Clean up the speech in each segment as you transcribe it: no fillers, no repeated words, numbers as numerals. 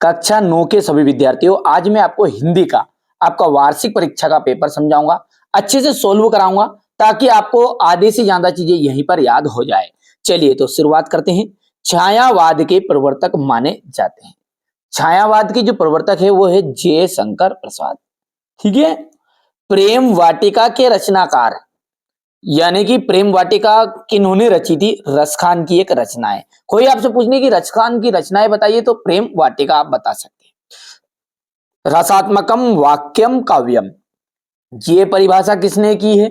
कक्षा 9 के सभी विद्यार्थियों, आज मैं आपको हिंदी का आपका वार्षिक परीक्षा का पेपर समझाऊंगा, अच्छे से सोल्व कराऊंगा ताकि आपको आधे से ज्यादा चीजें यहीं पर याद हो जाए। चलिए तो शुरुआत करते हैं। छायावाद के प्रवर्तक माने जाते हैं। छायावाद के जो प्रवर्तक है वो है जयशंकर प्रसाद। ठीक है। प्रेम वाटिका के रचनाकार, यानी कि प्रेम वाटिका किन्होंने रची थी? रसखान की एक रचना है। कोई आपसे पूछने की रसखान की रचनाएं बताइए तो प्रेम वाटिका आप बता सकते हैं। रसात्मकम वाक्यम काव्यम, ये परिभाषा किसने की है?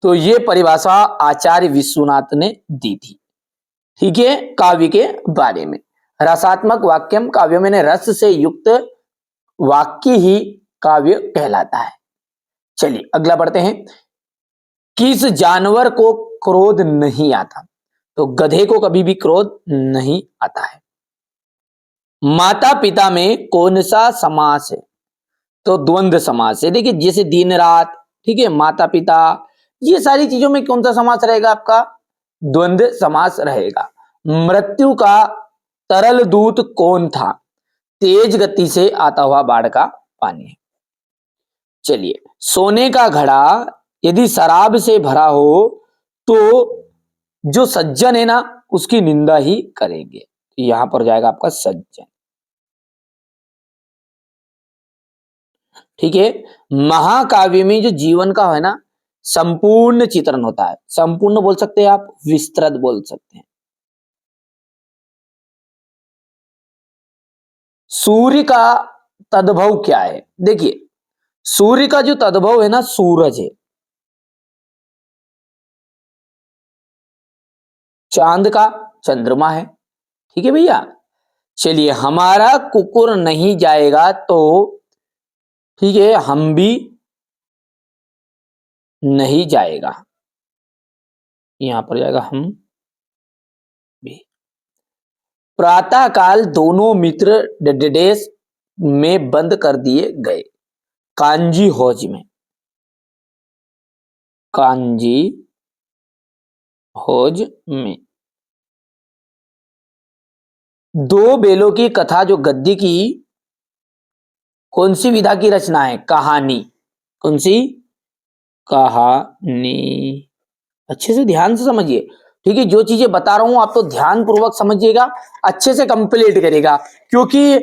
तो ये परिभाषा आचार्य विश्वनाथ ने दी थी। ठीक है। काव्य के बारे में रसात्मक वाक्यम काव्य में रस से युक्त वाक्य ही काव्य कहलाता है। चलिए अगला पढ़ते हैं। किस जानवर को क्रोध नहीं आता? तो गधे को कभी भी क्रोध नहीं आता है। माता पिता में कौन सा समास है? तो द्वंद्व समास है। देखिए जैसे दिन रात, ठीक है, माता पिता, ये सारी चीजों में कौन सा समास रहेगा? आपका द्वंद्व समास रहेगा। मृत्यु का तरल दूत कौन था? तेज गति से आता हुआ बाढ़ का पानी है। चलिए, सोने का घड़ा यदि शराब से भरा हो तो जो सज्जन है ना उसकी निंदा ही करेंगे। यहां पर जाएगा आपका सज्जन। ठीक है। महाकाव्य में जो जीवन का है ना संपूर्ण चित्रण होता है। संपूर्ण बोल सकते हैं आप, विस्तृत बोल सकते हैं। सूर्य का तद्भव क्या है? देखिए सूर्य का जो तद्भव है ना सूरज है। चांद का चंद्रमा है। ठीक है भैया। चलिए, हमारा कुकुर नहीं जाएगा तो, ठीक है, हम भी नहीं जाएगा। यहां पर जाएगा हम भी। प्रातः काल दोनों मित्र डेडेस में बंद कर दिए गए। कांजी हौज में। कांजी हौज में। दो बेलों की कथा जो गद्य की कौन सी विधा की रचना है? कहानी। कौन सी? कहानी। अच्छे से ध्यान से समझिए। ठीक है, जो चीजें बता रहा हूं आप तो ध्यान पूर्वक समझिएगा, अच्छे से कंप्लीट करेगा, क्योंकि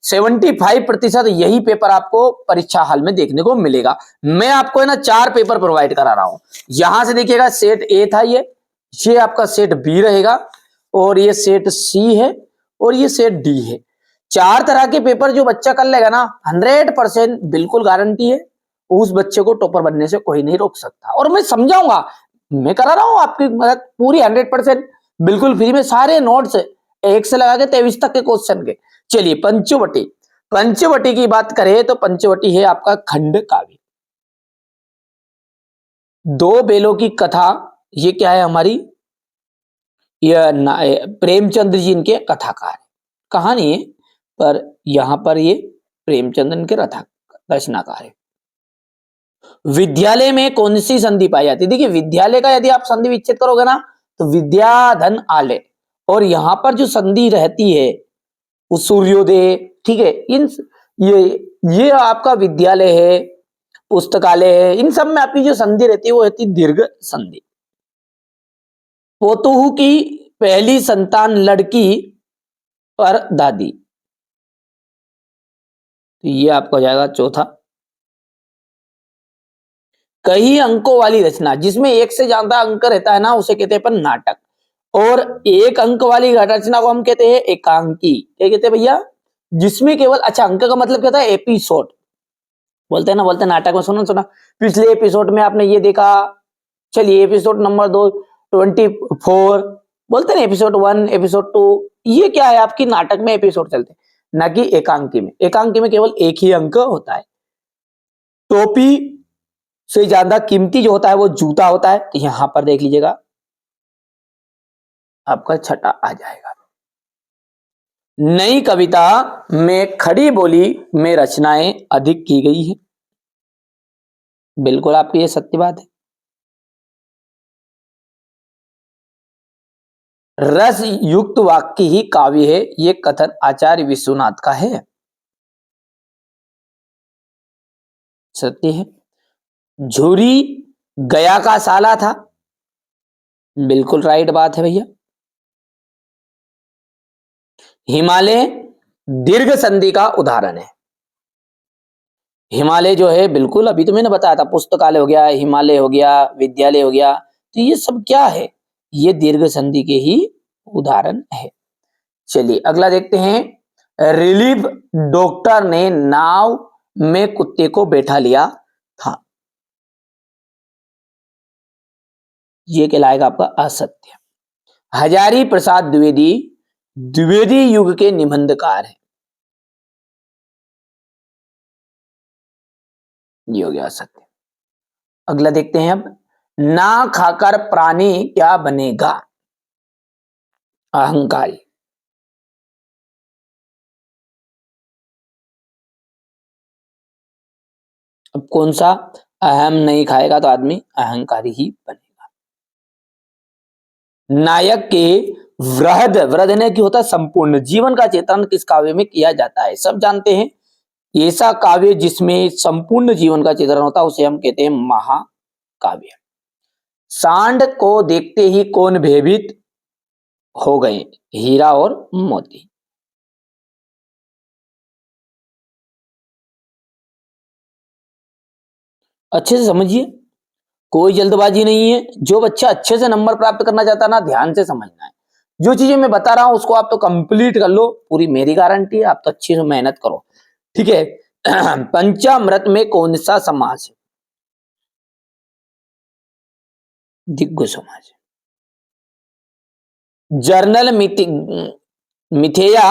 75% यही पेपर आपको परीक्षा हाल में देखने को मिलेगा। मैं आपको है ना 4 पेपर प्रोवाइड करा रहा हूं। यहां से देखिएगा सेट ए था, ये आपका सेट बी रहेगा, और ये सेट सी है, और ये सेट डी है। 4 तरह के पेपर जो बच्चा कर लेगा ना 100% बिल्कुल गारंटी है, उस बच्चे को टॉपर बनने से कोई नहीं रोक सकता। और मैं समझाऊंगा, मैं करा रहा हूं आपकी मदद पूरी 100% बिल्कुल फ्री में। सारे नोट्स 1 से लगा के 23 तक के क्वेश्चन के। चलिए पंचवटी। पंचवटी की बात करें तो पंचवटी है आपका खंड काव्य। दो बेलों की कथा, ये क्या है हमारी? यह प्रेमचंद्र जी इनके कथाकार कहानी है, पर यहां पर ये प्रेमचंद्र इनके रचनाकार है। विद्यालय में कौन सी संधि पाई जाती है? देखिए विद्यालय का यदि आप संधि विच्छेद करोगे ना तो विद्या धन आलय, और यहां पर जो संधि रहती है वो सूर्योदय। ठीक है। ये आपका विद्यालय है, पुस्तकालय है, इन सब में आपकी जो संधि रहती है वो रहती है दीर्घ संधि। पोतुहू की पहली संतान लड़की पर दादी, तो ये आपका हो जाएगा चौथा। कई अंकों वाली रचना, जिसमें 1 से ज्यादा अंक रहता है ना उसे कहते हैं अपन नाटक, और 1 अंक वाली रचना को हम कहते हैं एकांकी। क्या कहते हैं भैया? जिसमें केवल, अच्छा अंक का मतलब क्या होता है? एपिसोड बोलते हैं ना, बोलते हैं नाटक में। सुना सुना पिछले एपिसोड में आपने ये देखा, चलिए एपिसोड नंबर 2 24 बोलते हैं ना, एपिसोड 1 एपिसोड 2, ये क्या है आपकी नाटक में एपिसोड चलते हैं, ना कि एकांकी में। एकांकी में केवल एक ही अंक होता है। टोपी से ज्यादा कीमती जो होता है वो जूता होता है, तो यहां पर देख लीजिएगा आपका छठा आ जाएगा। नई कविता में खड़ी बोली में रचनाएं अधिक की गई है। बिल्कुल आपकी ये सत्य बात है। रस युक्त वाक्य ही काव्य है, ये कथन आचार्य विश्वनाथ का है। सत्य है। झूरी गया का साला था, बिल्कुल राइट बात है भैया। हिमालय दीर्घ संधि का उदाहरण है। हिमालय जो है, बिल्कुल अभी तो मैंने बताया था, पुस्तकालय हो गया, हिमालय हो गया, विद्यालय हो गया, तो ये सब क्या है, ये दीर्घ संधि के ही उदाहरण है। चलिए अगला देखते हैं। रिलीफ डॉक्टर ने नाव में कुत्ते को बैठा लिया था, ये कहलाएगा आपका असत्य। हजारी प्रसाद द्विवेदी द्विवेदी युग के निबंधकार हैं, ये हो गया असत्य। अगला देखते हैं अब। ना खाकर प्राणी क्या बनेगा, अहंकारी। अब कौन सा, अहम नहीं खाएगा तो आदमी अहंकारी ही बनेगा। नायक के वृहद, वृहद ने क्या होता है, संपूर्ण जीवन का चित्रण किस काव्य में किया जाता है, सब जानते हैं। ऐसा काव्य जिसमें संपूर्ण जीवन का चित्रण होता है उसे हम कहते हैं महाकाव्य। सांड को देखते ही कौन भयभीत हो गए, हीरा और मोती। अच्छे से समझिए, कोई जल्दबाजी नहीं है। जो बच्चा अच्छे से नंबर प्राप्त करना चाहता है ना, ध्यान से समझना है। जो चीजें मैं बता रहा हूं उसको आप तो कंप्लीट कर लो, पूरी मेरी गारंटी है, आप तो अच्छी से मेहनत करो, ठीक है। पंचामृत में कौन सा समास है, दिग्गज समाज। जर्नल मिथेया,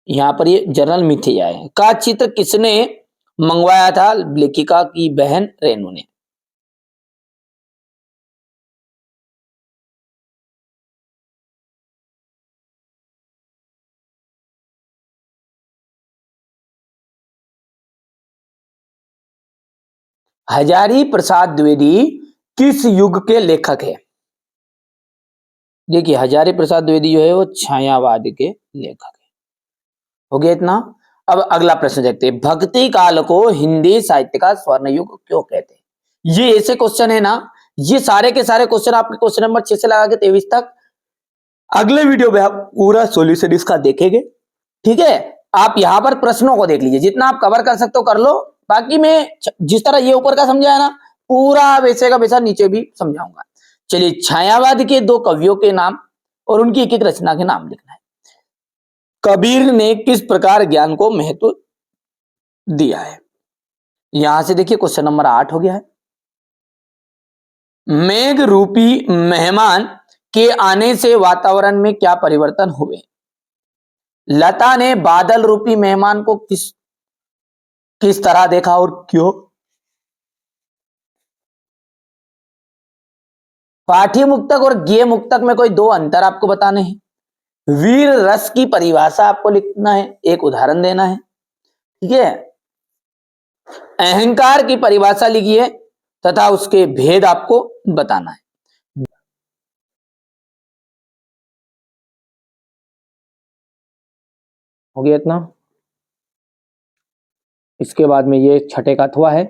यहां पर ये जर्नल मिथेया है, का चित्र किसने मंगवाया था, लेखिका की बहन रेणु ने। हजारी प्रसाद द्विवेदी किस युग के लेखक है, देखिए हजारी प्रसाद द्विवेदी जो है वो छायावाद के लेखक है। हो गया इतना। अब अगला प्रश्न देखते हैं। भक्ति काल को हिंदी साहित्य का स्वर्ण युग क्यों कहते हैं, ये ऐसे क्वेश्चन है ना, ये सारे के सारे क्वेश्चन आपके क्वेश्चन नंबर 6 से लगा के 23 तक अगले वीडियो में आप पूरा सॉल्यूशन इसका देखेंगे, ठीक है। आप यहां पर प्रश्नों को देख लीजिए, जितना आप कवर कर सकते हो कर लो, बाकी मैं जिस तरह ये ऊपर का समझाया ना, पूरा वैसे का वैसा नीचे भी समझाऊंगा। चलिए, छायावाद के दो कवियों के नाम और उनकी एक एक रचना के नाम लिखना है। कबीर ने किस प्रकार ज्ञान को महत्व दिया है, यहां से देखिए क्वेश्चन नंबर 8 हो गया है। मेघ रूपी मेहमान के आने से वातावरण में क्या परिवर्तन हुए, लता ने बादल रूपी मेहमान को किस किस तरह देखा और क्यों। पाठ्य मुक्तक और गेय मुक्तक में कोई दो अंतर आपको बताने हैं। वीर रस की परिभाषा आपको लिखना है, एक उदाहरण देना है, ठीक है। अहंकार की परिभाषा लिखिए तथा उसके भेद आपको बताना है। हो गया इतना। इसके बाद में ये छठे का अथवा है,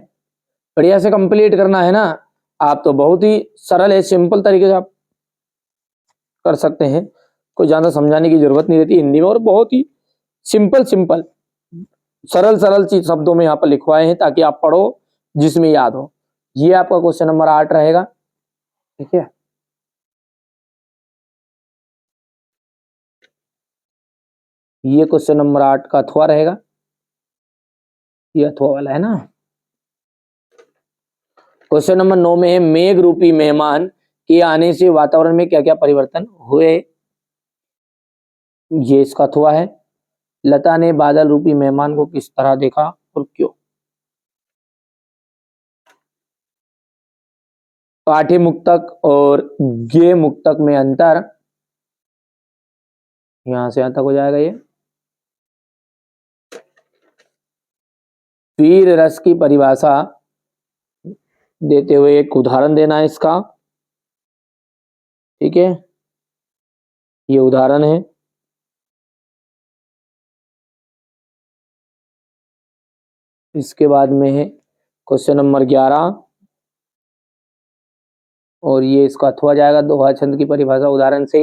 बढ़िया से कंप्लीट करना है ना। आप तो बहुत ही सरल है, सिंपल तरीके से आप कर सकते हैं, कोई ज्यादा समझाने की जरूरत नहीं रहती हिंदी में, और बहुत ही सिंपल सिंपल सरल सरल चीज शब्दों में यहाँ पर लिखवाए हैं ताकि आप पढ़ो, जिसमें याद हो। ये आपका क्वेश्चन नंबर 8 रहेगा, ठीक है। ये क्वेश्चन नंबर 8 का अथवा रहेगा, ये अथवा वाला है ना। क्वेश्चन नंबर 9 में है, मेघ रूपी मेहमान के आने से वातावरण में क्या क्या परिवर्तन हुए, ये इसका अथवा है। लता ने बादल रूपी मेहमान को किस तरह देखा और क्यों। पाठ्य मुक्तक और गेय मुक्तक में अंतर, यहां से यहां तक हो जाएगा ये। वीर रस की परिभाषा देते हुए एक उदाहरण देना है इसका, ठीक है। ये उदाहरण है। इसके बाद में है क्वेश्चन नंबर 11 और ये इसका अथवा जाएगा दोहा छंद की परिभाषा उदाहरण से।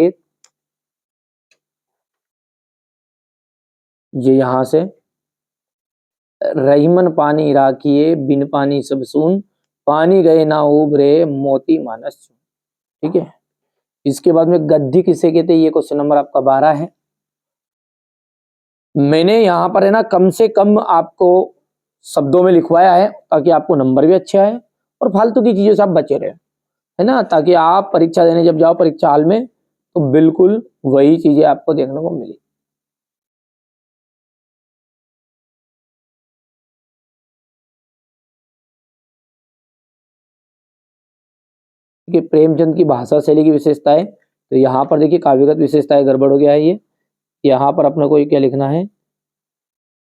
ये यहां से रहीमन पानी राखिए बिन पानी सब सून, पानी गए ना उबरे मोती मानस चून। ठीक है। इसके बाद में गद्दी किसे कहते हैं, ये क्वेश्चन नंबर आपका 12 है। मैंने यहाँ पर है ना कम से कम आपको शब्दों में लिखवाया है ताकि आपको नंबर भी अच्छे आए और फालतू की चीजों से आप बचे रहे, है ना, ताकि आप परीक्षा देने जब जाओ परीक्षा हाल में तो बिल्कुल वही चीजें आपको देखने को मिली। कि प्रेमचंद की भाषा शैली की विशेषताएं, तो यहाँ पर देखिए काव्यगत विशेषताएं गड़बड़ हो गया है। ये यहाँ पर अपने को क्या लिखना है,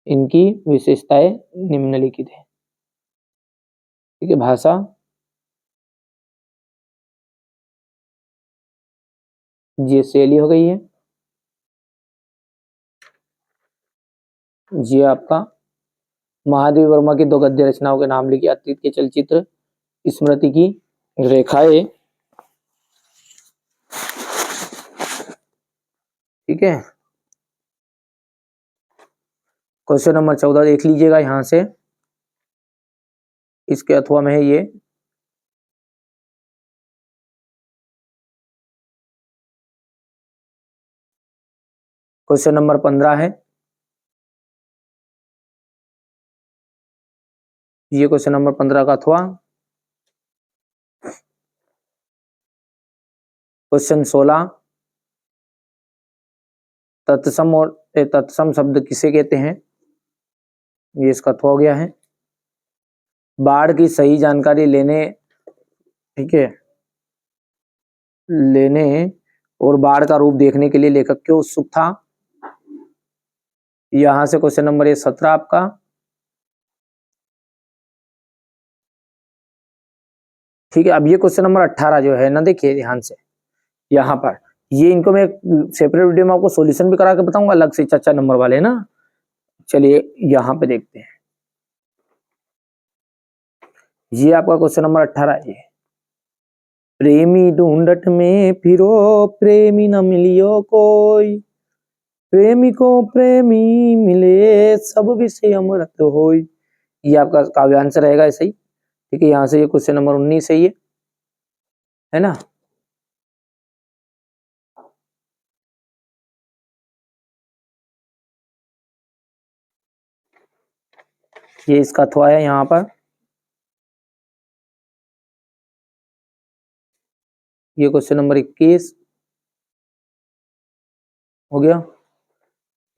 इनकी विशेषताएं निम्नलिखित है। ठीक है। भाषा, ये शैली हो गई है। ये आपका महादेवी वर्मा की 2 गद्य रचनाओं के नाम लिखिए। अतीत के चलचित्र, स्मृति की रेखाएं। ठीक है। क्वेश्चन नंबर 14 देख लीजिएगा यहां से, इसके अथवा में है ये। क्वेश्चन नंबर 15 है। ये क्वेश्चन नंबर 15 का अथवा। क्वेश्चन 16, तत्सम और तत्सम शब्द किसे कहते हैं, ये इसका अथवा हो गया है। बाढ़ की सही जानकारी लेने, ठीक है, लेने और बाढ़ का रूप देखने के लिए लेखक क्यों उत्सुक था। यहां से क्वेश्चन नंबर ये 17 आपका। ठीक है। अब ये क्वेश्चन नंबर 18 जो है ना, देखिए ध्यान से यहाँ पर, ये इनको मैं सेपरेट वीडियो में आपको सॉल्यूशन भी करा के बताऊंगा अलग से, चाचा नंबर वाले ना। चलिए यहाँ पे देखते हैं। ये आपका क्वेश्चन नंबर 18 है। प्रेमी ढूंढट में फिरो प्रेमी न मिलियो कोई, प्रेमी को प्रेमी मिले सब विषय अमृत होई। ये आपका काव्यांश रहेगा ऐसे ही। ठीक है। यहाँ से ये क्वेश्चन नंबर 19 है ना। ये इसका अथवा है यहाँ पर। ये क्वेश्चन नंबर 21 हो गया।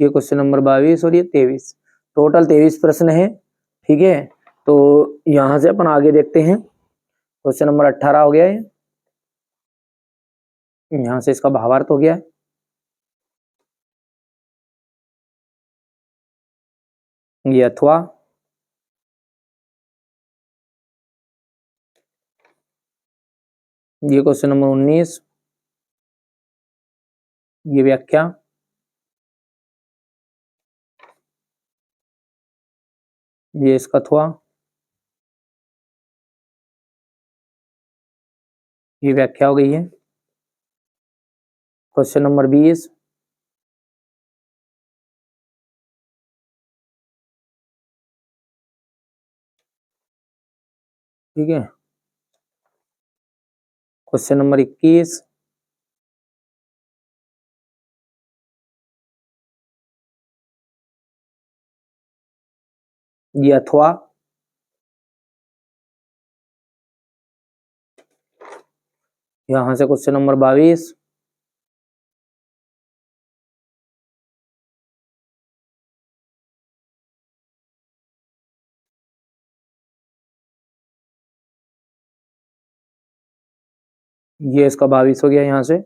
ये क्वेश्चन नंबर 22 और ये 23, टोटल 23 प्रश्न है। ठीक है। तो यहां से अपन आगे देखते हैं। क्वेश्चन नंबर 18 हो गया है। यहां से इसका भावार्थ हो गया है। ये अथवा, ये क्वेश्चन नंबर 19, ये व्याख्या, ये इसका अथवा, ये व्याख्या हो गई है। क्वेश्चन नंबर 20, ठीक है। क्वेश्चन नंबर 21, ये अथवा, यहां से क्वेश्चन नंबर 22, ये इसका 22 हो गया। यहां से